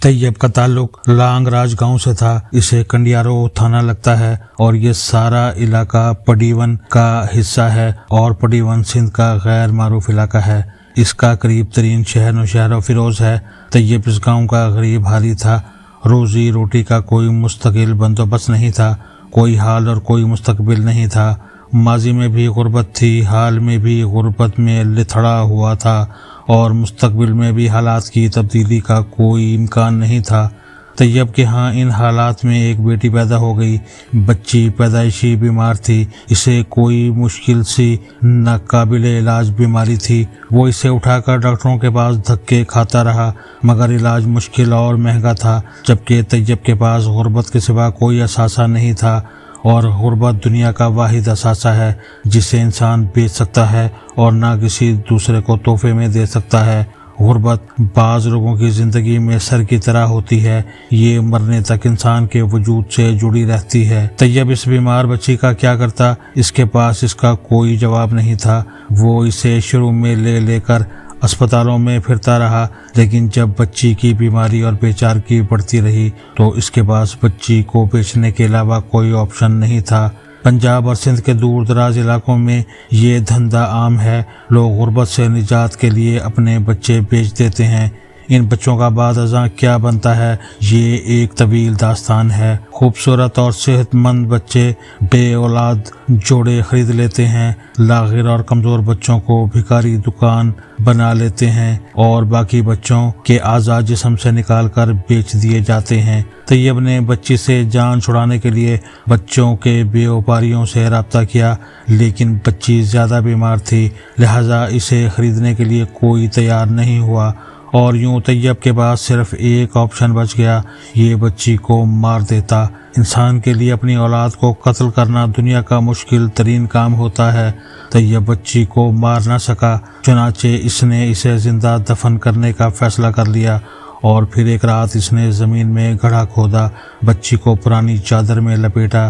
طیب کا تعلق لانگ راج گاؤں سے تھا۔ اسے کنڈیارو تھانہ لگتا ہے اور یہ سارا علاقہ پڈیون کا حصہ ہے اور پڈیون سندھ کا غیر معروف علاقہ ہے۔ اس کا قریب ترین شہر نوشہرہ فیروز ہے۔ طیب اس گاؤں کا غریب حالی تھا۔ روزی روٹی کا کوئی مستقل بندوبست نہیں تھا، کوئی حال اور کوئی مستقبل نہیں تھا۔ ماضی میں بھی غربت تھی، حال میں بھی غربت میں لتھڑا ہوا تھا اور مستقبل میں بھی حالات کی تبدیلی کا کوئی امکان نہیں تھا۔ طیب کے ہاں ان حالات میں ایک بیٹی پیدا ہو گئی۔ بچی پیدائشی بیمار تھی، اسے کوئی مشکل سی ناقابل علاج بیماری تھی۔ وہ اسے اٹھا کر ڈاکٹروں کے پاس دھکے کھاتا رہا مگر علاج مشکل اور مہنگا تھا، جبکہ طیب کے پاس غربت کے سوا کوئی اثاثہ نہیں تھا، اور غربت دنیا کا واحد اثاثہ ہے جسے انسان بیچ سکتا ہے اور نہ کسی دوسرے کو تحفے میں دے سکتا ہے۔ غربت بعض لوگوں کی زندگی میں سر کی طرح ہوتی ہے، یہ مرنے تک انسان کے وجود سے جڑی رہتی ہے۔ طیب اس بیمار بچی کا کیا کرتا؟ اس کے پاس اس کا کوئی جواب نہیں تھا۔ وہ اسے شروع میں لے کر اسپتالوں میں پھرتا رہا، لیکن جب بچی کی بیماری اور بے چارگی بڑھتی رہی تو اس کے پاس بچی کو بیچنے کے علاوہ کوئی آپشن نہیں تھا۔ پنجاب اور سندھ کے دور دراز علاقوں میں یہ دھندا عام ہے، لوگ غربت سے نجات کے لیے اپنے بچے بیچ دیتے ہیں۔ ان بچوں کا بعد ازاں کیا بنتا ہے یہ ایک طویل داستان ہے۔ خوبصورت اور صحت مند بچے بے اولاد جوڑے خرید لیتے ہیں، لاغر اور کمزور بچوں کو بھکاری دکان بنا لیتے ہیں اور باقی بچوں کے اعضاء جسم سے نکال کر بیچ دیے جاتے ہیں۔ طیب نے بچی سے جان چھڑانے کے لیے بچوں کے بیوپاریوں سے رابطہ کیا، لیکن بچی زیادہ بیمار تھی، لہذا اسے خریدنے کے لیے کوئی تیار نہیں ہوا، اور یوں طیب کے پاس صرف ایک آپشن بچ گیا، یہ بچی کو مار دیتا۔ انسان کے لیے اپنی اولاد کو قتل کرنا دنیا کا مشکل ترین کام ہوتا ہے۔ طیب بچی کو مار نہ سکا، چنانچہ اس نے اسے زندہ دفن کرنے کا فیصلہ کر لیا، اور پھر ایک رات اس نے زمین میں گڑھا کھودا، بچی کو پرانی چادر میں لپیٹا،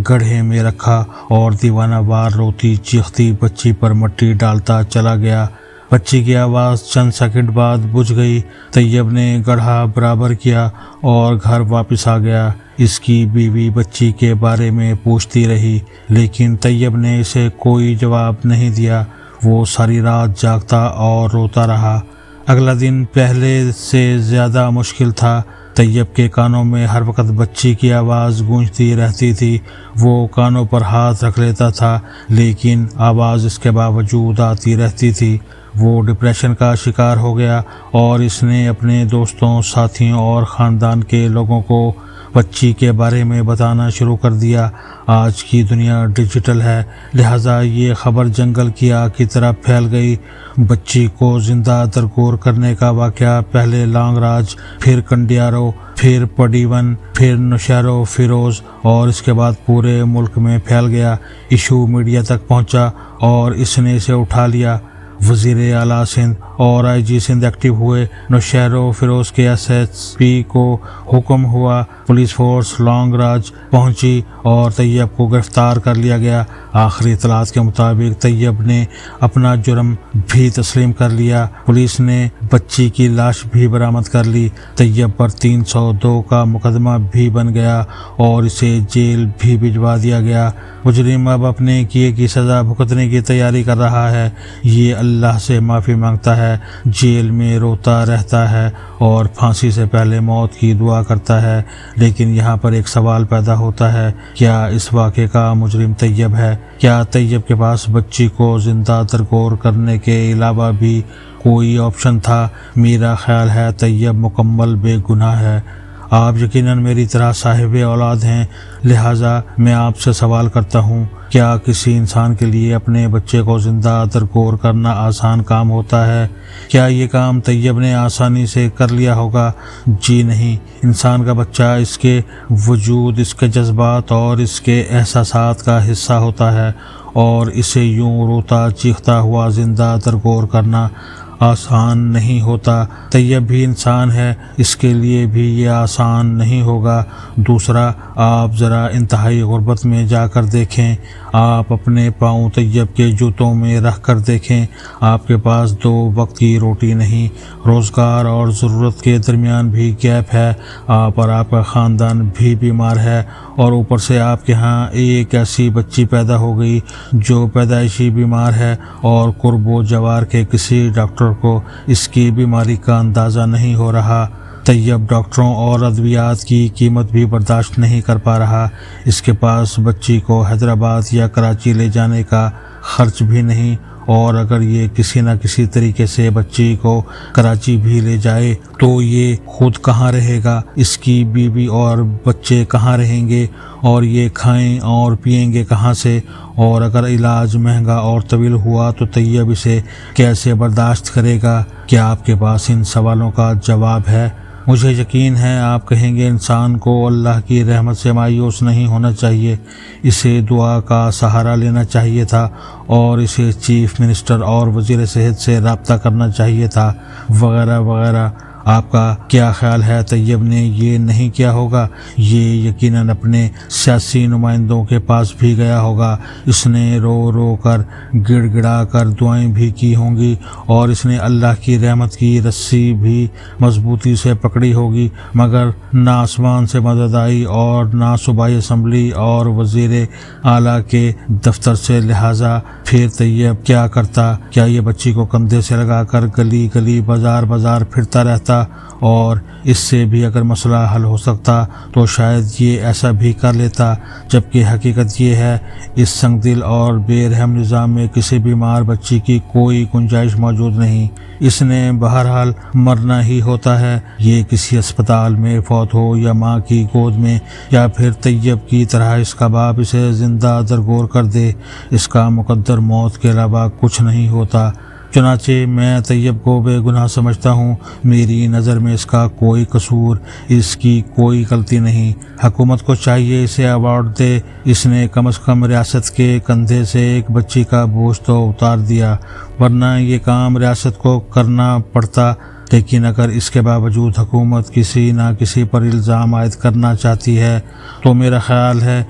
گڑھے میں رکھا اور دیوانہ وار روتی چیختی بچی پر مٹی ڈالتا چلا گیا۔ بچی کی آواز چند سیکنڈ بعد بجھ گئی۔ طیب نے گڑھا برابر کیا اور گھر واپس آ گیا۔ اس کی بیوی بچی کے بارے میں پوچھتی رہی، لیکن طیب نے اسے کوئی جواب نہیں دیا۔ وہ ساری رات جاگتا اور روتا رہا۔ اگلا دن پہلے سے زیادہ مشکل تھا۔ طیب کے کانوں میں ہر وقت بچی کی آواز گونجتی رہتی تھی۔ وہ کانوں پر ہاتھ رکھ لیتا تھا، لیکن آواز اس کے باوجود آتی رہتی تھی۔ وہ ڈپریشن کا شکار ہو گیا اور اس نے اپنے دوستوں، ساتھیوں اور خاندان کے لوگوں کو بچی کے بارے میں بتانا شروع کر دیا۔ آج کی دنیا ڈیجیٹل ہے، لہٰذا یہ خبر جنگل کی آگ کی طرح پھیل گئی۔ بچی کو زندہ درگور کرنے کا واقعہ پہلے لانگ راج، پھر کنڈیارو، پھر پڈیون، پھر نوشہرہ فیروز اور اس کے بعد پورے ملک میں پھیل گیا۔ ایشو میڈیا تک پہنچا اور اس نے اسے اٹھا لیا۔ وزیر اعلیٰ سندھ اور آئی جی سندھ ایکٹیو ہوئے۔ نوشہرہ فیروز کے ایس ایس پی کو حکم ہوا، پولیس فورس لانگ راج پہنچی اور طیب کو گرفتار کر لیا گیا۔ آخری اطلاعات کے مطابق طیب نے اپنا جرم بھی تسلیم کر لیا۔ پولیس نے بچی کی لاش بھی برآمد کر لی۔ طیب پر 302 کا مقدمہ بھی بن گیا اور اسے جیل بھی بھجوا دیا گیا۔ مجرم اب اپنے کیے کی سزا بھگتنے کی تیاری کر رہا ہے۔ یہ اللہ سے معافی مانگتا ہے، جیل میں روتا رہتا ہے اور پھانسی سے پہلے موت کی دعا کرتا ہے۔ لیکن یہاں پر ایک سوال پیدا ہوتا ہے، کیا اس واقعے کا مجرم طیب ہے؟ کیا طیب کے پاس بچی کو زندہ درگور کرنے کے علاوہ بھی کوئی آپشن تھا؟ میرا خیال ہے طیب مکمل بے گناہ ہے۔ آپ یقیناً میری طرح صاحب اولاد ہیں، لہٰذا میں آپ سے سوال کرتا ہوں، کیا کسی انسان کے لیے اپنے بچے کو زندہ درگور کرنا آسان کام ہوتا ہے؟ کیا یہ کام طیب نے آسانی سے کر لیا ہوگا؟ جی نہیں۔ انسان کا بچہ اس کے وجود، اس کے جذبات اور اس کے احساسات کا حصہ ہوتا ہے، اور اسے یوں روتا چیختا ہوا زندہ درگور کرنا آسان نہیں ہوتا۔ طیب بھی انسان ہے، اس کے لیے بھی یہ آسان نہیں ہوگا۔ دوسرا، آپ ذرا انتہائی غربت میں جا کر دیکھیں، آپ اپنے پاؤں طیب کے جوتوں میں رکھ کر دیکھیں۔ آپ کے پاس 2 وقت کی روٹی نہیں، روزگار اور ضرورت کے درمیان بھی گیپ ہے، آپ اور آپ کا خاندان بھی بیمار ہے، اور اوپر سے آپ کے ہاں ایک ایسی بچی پیدا ہو گئی جو پیدائشی بیمار ہے، اور قرب و جوار کے کسی ڈاکٹر کو اس کی بیماری کا اندازہ نہیں ہو رہا۔ طیب ڈاکٹروں اور ادویات کی قیمت بھی برداشت نہیں کر پا رہا، اس کے پاس بچی کو حیدرآباد یا کراچی لے جانے کا خرچ بھی نہیں، اور اگر یہ کسی نہ کسی طریقے سے بچی کو کراچی بھی لے جائے تو یہ خود کہاں رہے گا، اس کی بیوی اور بچے کہاں رہیں گے، اور یہ کھائیں اور پئیں گے کہاں سے، اور اگر علاج مہنگا اور طویل ہوا تو طیب اسے کیسے برداشت کرے گا؟ کیا آپ کے پاس ان سوالوں کا جواب ہے؟ مجھے یقین ہے آپ کہیں گے انسان کو اللہ کی رحمت سے مایوس نہیں ہونا چاہیے، اسے دعا کا سہارا لینا چاہیے تھا، اور اسے چیف منسٹر اور وزیر صحت سے رابطہ کرنا چاہیے تھا، وغیرہ وغیرہ۔ آپ کا کیا خیال ہے طیب نے یہ نہیں کیا ہوگا؟ یہ یقیناً اپنے سیاسی نمائندوں کے پاس بھی گیا ہوگا، اس نے رو رو کر گڑ گڑا کر دعائیں بھی کی ہوں گی، اور اس نے اللہ کی رحمت کی رسی بھی مضبوطی سے پکڑی ہوگی، مگر نہ آسمان سے مدد آئی اور نہ صوبائی اسمبلی اور وزیر اعلیٰ کے دفتر سے، لہٰذا پھر طیب کیا کرتا؟ کیا یہ بچی کو کندھے سے لگا کر گلی گلی بازار بازار پھرتا رہتا؟ اور اس سے بھی اگر مسئلہ حل ہو سکتا تو شاید یہ ایسا بھی کر لیتا، جبکہ حقیقت یہ ہے اس سنگ دل اور بے رحم نظام میں کسی بیمار بچی کی کوئی گنجائش موجود نہیں، اس نے بہرحال مرنا ہی ہوتا ہے، یہ کسی اسپتال میں فوت ہو یا ماں کی گود میں، یا پھر طیب کی طرح اس کا باپ اسے زندہ درگور کر دے، اس کا مقدر موت کے علاوہ کچھ نہیں ہوتا۔ چنانچہ میں طیب کو بے گناہ سمجھتا ہوں، میری نظر میں اس کا کوئی قصور، اس کی کوئی غلطی نہیں، حکومت کو چاہیے اسے ایوارڈ دے، اس نے کم از کم ریاست کے کندھے سے ایک بچی کا بوجھ تو اتار دیا، ورنہ یہ کام ریاست کو کرنا پڑتا۔ لیکن اگر اس کے باوجود حکومت کسی نہ کسی پر الزام عائد کرنا چاہتی ہے تو میرا خیال ہے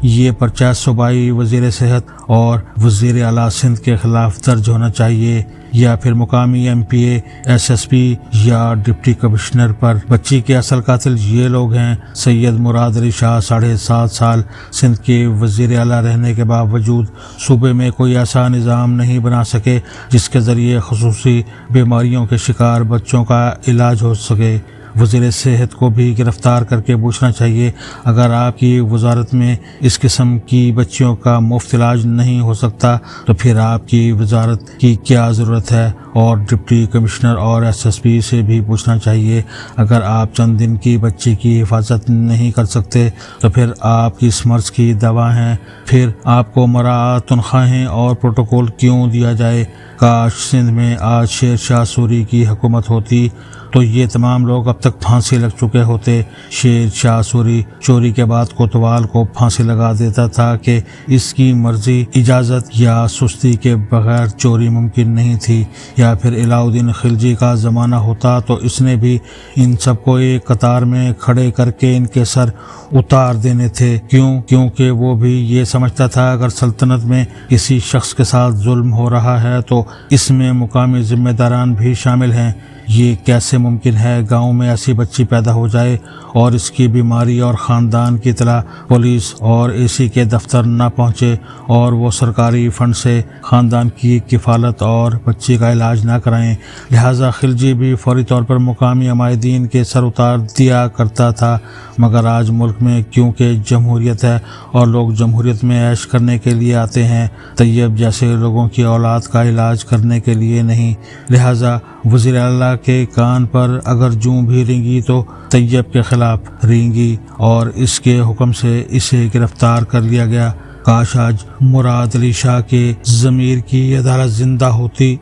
یہ پرچہ صوبائی وزیر صحت اور وزیر اعلیٰ سندھ کے خلاف درج ہونا چاہیے، یا پھر مقامی MPA، SSP یا ڈپٹی کمشنر پر۔ بچی کے اصل قاتل یہ لوگ ہیں۔ سید مراد علی شاہ 7.5 سال سندھ کے وزیر اعلیٰ رہنے کے باوجود صوبے میں کوئی ایسا نظام نہیں بنا سکے جس کے ذریعے خصوصی بیماریوں کے شکار بچوں کا علاج ہو سکے۔ وزیر صحت کو بھی گرفتار کر کے پوچھنا چاہیے، اگر آپ کی وزارت میں اس قسم کی بچیوں کا مفت علاج نہیں ہو سکتا تو پھر آپ کی وزارت کی کیا ضرورت ہے؟ اور ڈپٹی کمشنر اور SSP سے بھی پوچھنا چاہیے، اگر آپ چند دن کی بچی کی حفاظت نہیں کر سکتے تو پھر آپ کی اس مرض کی دوا ہیں، پھر آپ کو مراعات تنخواہیں اور پروٹوکول کیوں دیا جائے؟ کاش سندھ میں آج شیر شاہ سوری کی حکومت ہوتی تو یہ تمام لوگ اب تک پھانسی لگ چکے ہوتے۔ شیر شاہ سوری چوری کے بعد کوتوال کو پھانسی لگا دیتا تھا کہ اس کی مرضی، اجازت یا سستی کے بغیر چوری ممکن نہیں تھی، یا پھر علاؤالدین خلجی کا زمانہ ہوتا تو اس نے بھی ان سب کو ایک قطار میں کھڑے کر کے ان کے سر اتار دینے تھے۔ کیونکہ وہ بھی یہ سمجھتا تھا اگر سلطنت میں کسی شخص کے ساتھ ظلم ہو رہا ہے تو اس میں مقامی ذمہ داران بھی شامل ہیں۔ یہ کیسے ممکن ہے گاؤں میں ایسی بچی پیدا ہو جائے اور اس کی بیماری اور خاندان کی اطلاع پولیس اور AC کے دفتر نہ پہنچے، اور وہ سرکاری فنڈ سے خاندان کی کفالت اور بچی کا علاج نہ کرائیں؟ لہٰذا خلجی بھی فوری طور پر مقامی عمائدین کے سر اتار دیا کرتا تھا، مگر آج ملک میں کیونکہ جمہوریت ہے اور لوگ جمہوریت میں عیش کرنے کے لیے آتے ہیں، طیب جیسے لوگوں کی اولاد کا علاج کرنے کے لیے نہیں، لہٰذا وزیر اعلیٰ کے کان پر اگر جوں بھی رینگی تو طیب کے خلاف رینگی، اور اس کے حکم سے اسے گرفتار کر لیا گیا۔ کاش آج مراد علی شاہ کے ضمیر کی عدالت زندہ ہوتی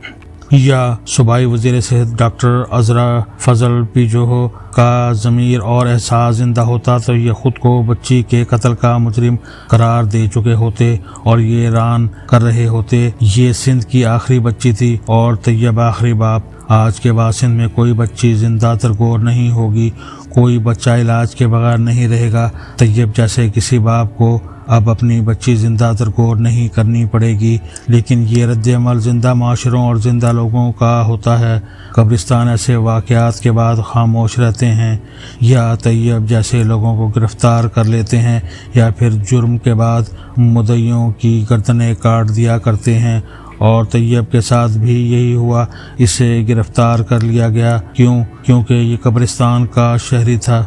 یا صوبائی وزیر صحت ڈاکٹر عذرا فضل پیجوہو کا ضمیر اور احساس زندہ ہوتا تو یہ خود کو بچی کے قتل کا مجرم قرار دے چکے ہوتے اور یہ اعلان کر رہے ہوتے یہ سندھ کی آخری بچی تھی اور طیب آخری باپ۔ آج کے بعد سندھ میں کوئی بچی زندہ ترگور نہیں ہوگی، کوئی بچہ علاج کے بغیر نہیں رہے گا۔ طیب جیسے کسی باپ کو اب اپنی بچی زندہ ترگور نہیں کرنی پڑے گی، لیکن یہ رد عمل زندہ معاشروں اور زندہ لوگوں کا ہوتا ہے۔ قبرستان ایسے واقعات کے بعد خاموش رہتے ہیں یا طیب جیسے لوگوں کو گرفتار کر لیتے ہیں یا پھر جرم کے بعد مدعیوں کی گردنیں کاٹ دیا کرتے ہیں، اور طیب کے ساتھ بھی یہی ہوا، اسے گرفتار کر لیا گیا۔ کیونکہ یہ قبرستان کا شہری تھا۔